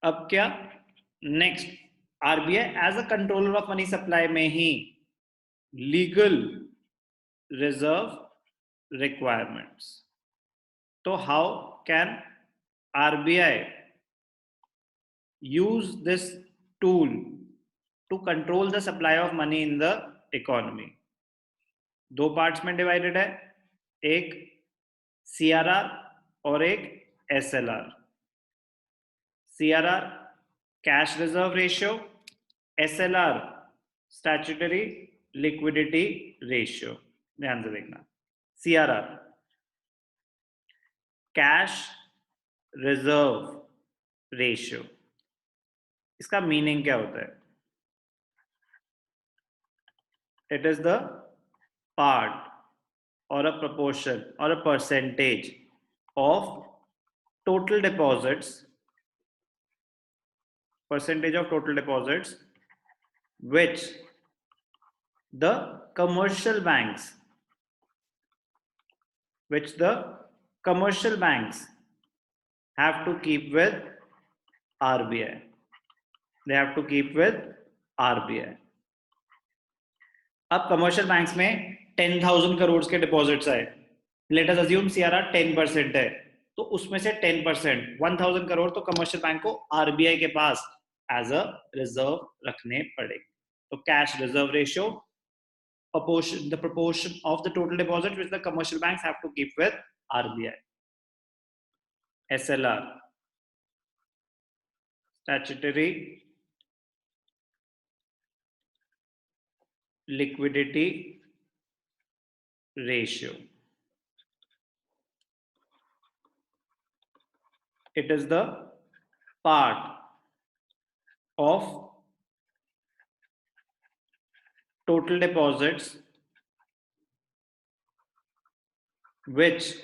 अब क्या next, RBI as a controller of money supply में ही लीगल रिजर्व रिक्वायरमेंट्स. तो how can RBI use this tool to control the supply of money in the economy? दो parts में divided है, एक CRR और एक SLR. CRR cash reserve ratio, SLR statutory liquidity ratio. ध्यान से देखना, सीआरआर कैश रिजर्व रेशियो, इसका मीनिंग क्या होता है? It is the part or a proportion or a percentage of total deposits, percentage of total deposits which the commercial banks, have to keep with RBI. They have to keep with RBI. अब commercial banks में 10,000 करोड़ के deposits आए. Let us assume CRR 10% है, तो उसमें से 10% 1,000 करोड़ तो commercial bank को आरबीआई के पास एज अ रिजर्व रखने पड़ेंगे. तो cash reserve ratio, the proportion of the total deposit which the commercial banks have to keep with RBI. SLR statutory liquidity ratio. It is the part of total deposits which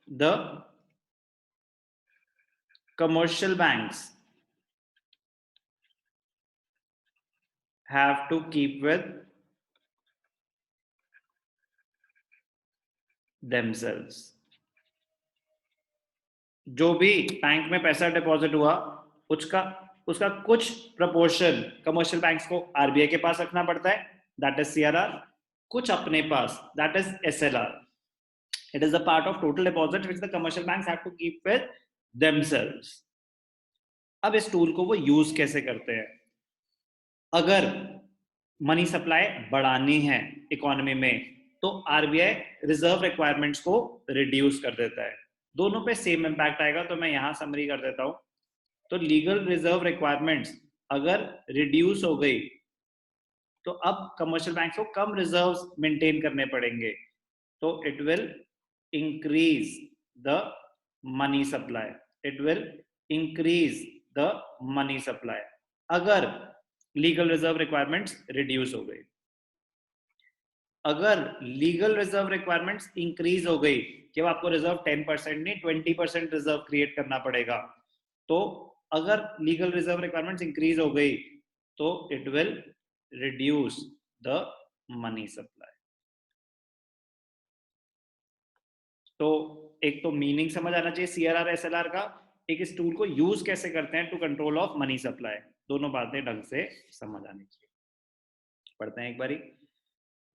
the commercial banks have to keep with themselves. जो भी bank में पैसा deposit हुआ उसका कुछ proportion commercial banks को RBI के पास रखना पड़ता है, दैट इज सीआरआर. कुछ अपने पास, that is SLR. It is the part of total deposit which the commercial banks have to keep with themselves. अब इस टूल को वो यूज कैसे करते हैं? अगर मनी सप्लाई बढ़ानी है इकोनॉमी में तो आरबीआई रिजर्व रिक्वायरमेंट्स को रिड्यूस कर देता है. दोनों पे सेम इंपैक्ट आएगा, तो मैं यहां समरी कर देता हूं. तो लीगल रिजर्व रिक्वायरमेंट्स अगर रिड्यूस हो गई तो अब कमर्शियल बैंक को कम रिजर्व्स मेंटेन करने पड़ेंगे, तो it will increase the money supply. It will increase the money supply अगर लीगल रिजर्व रिक्वायरमेंट्स रिड्यूस हो गई. अगर लीगल रिजर्व रिक्वायरमेंट्स इंक्रीज हो गई कि आपको रिजर्व 10% नहीं 20% रिजर्व क्रिएट करना पड़ेगा, तो अगर लीगल रिजर्व रिक्वायरमेंट्स इंक्रीज हो गई तो it will reduce the money supply. तो एक तो मीनिंग समझ आना चाहिए सीआरआर एसएलआर का, एक इस टूल को यूज कैसे करते हैं to control of money supply. दोनों बातें ढंग से समझ आनी चाहिए. पढ़ते हैं एक बारी.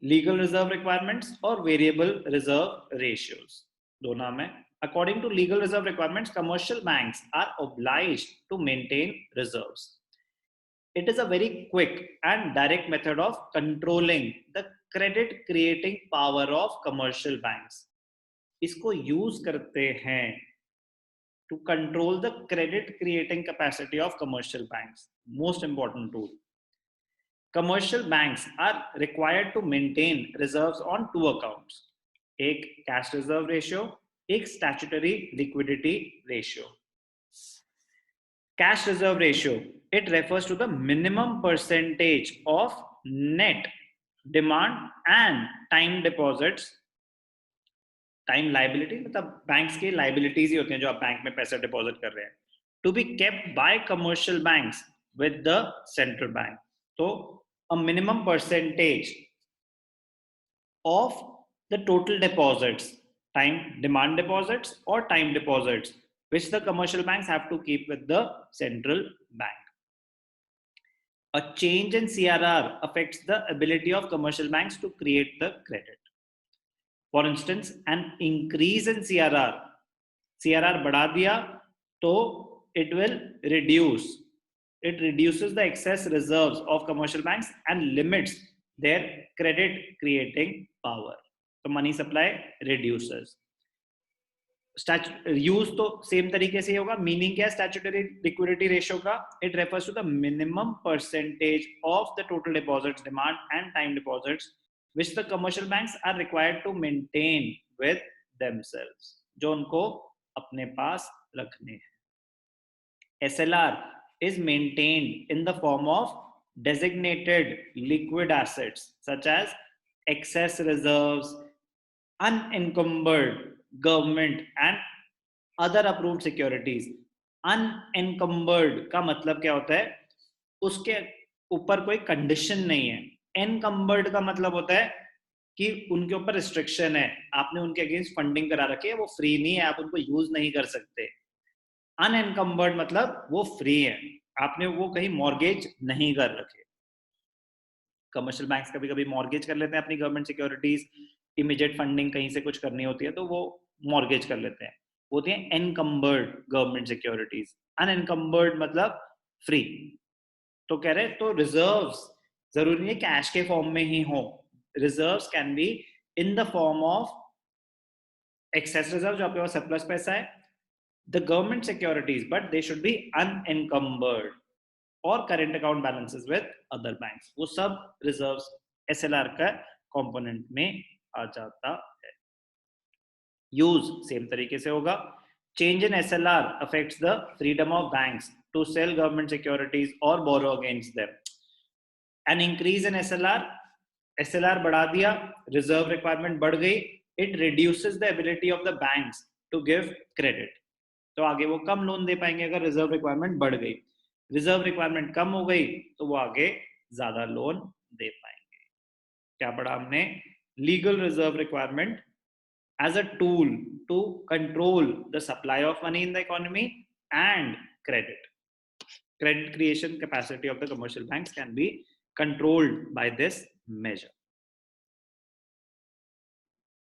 लीगल रिजर्व रिक्वायरमेंट्स और वेरिएबल रिजर्व रेशियोज दोनों में. According to legal reserve requirements commercial banks are obliged to maintain reserves. It is a very quick and direct method of controlling the credit creating power of commercial banks. इसको use करते हैं to control the credit creating capacity of commercial banks. Most important tool. Commercial banks are required to maintain reserves on two accounts. एक cash reserve ratio, एक statutory liquidity ratio. Cash reserve ratio, it refers to the minimum percentage of net demand and time deposits. Time liability मतलब banks की liabilities ही होते हैं जो आप bank में पैसा डिपॉजिट कर रहे हैं, to be kept by commercial banks with the central bank. तो a minimum percentage of the total deposits, time demand deposits or time deposits, which the commercial banks have to keep with the central bank. A change in CRR affects the ability of commercial banks to create the credit. For instance, an increase in CRR बढ़ा दिया तो it will reduce. It reduces the excess reserves of commercial banks and limits their credit creating power. So money supply reduces. Use तो same तरीके से होगा. Meaning क्या है statutory liquidity ratio का? It refers to the minimum percentage of the total deposits demand and time deposits which the commercial banks are required to maintain with themselves, जो उनको अपने पास रखने हैं. SLR is maintained in the form of designated liquid assets such as excess reserves, unencumbered government and other approved securities. Unencumbered का मतलब क्या होता है? उसके ऊपर कोई कंडीशन नहीं है. एनकम्बर्ड का मतलब होता है कि उनके ऊपर रिस्ट्रिक्शन है, आपने उनके अगेंस्ट फंडिंग करा रखी है, वो फ्री नहीं है, आप उनको यूज नहीं कर सकते. अनएनकम्बर्ड मतलब वो फ्री है, आपने वो कहीं मॉर्गेज नहीं कर रखे. कमर्शियल बैंक्स कभी कभी मॉर्गेज कर लेते हैं अपनी गवर्नमेंट सिक्योरिटीज, इमीडिएट फंडिंग कहीं से कुछ करनी होती है तो वो मॉर्गेज कर लेते हैं, होती है एनकम्बर्ड गवर्नमेंट सिक्योरिटीज. अनएनकम्बर्ड मतलब फ्री. तो कह रहे तो रिजर्व्स जरूरी नहीं कैश के फॉर्म में ही हो. Reserves can be in the form of excess reserve, जो आपके पास सरप्लस पैसा है, the government securities, but they should be unencumbered, और current account balances with other banks. वो सब रिजर्व्स एसएलआर का कंपोनेंट में आ जाता है. यूज सेम तरीके से होगा. Change in SLR affects the freedom of banks to sell government securities और borrow against them. An increase in SLR बढ़ा दिया, रिजर्व रिक्वायरमेंट बढ़ गई, it reduces the ability of the banks to give credit. तो आगे वो कम loan दे पाएंगे अगर रिजर्व रिक्वायरमेंट बढ़ गई. रिजर्व रिक्वायरमेंट कम हो गई तो वो आगे ज्यादा लोन दे पाएंगे. क्या पढ़ा हमने? Legal reserve requirement as a tool to control the supply of money in the economy and credit. Credit creation capacity of the commercial banks can be controlled by this measure.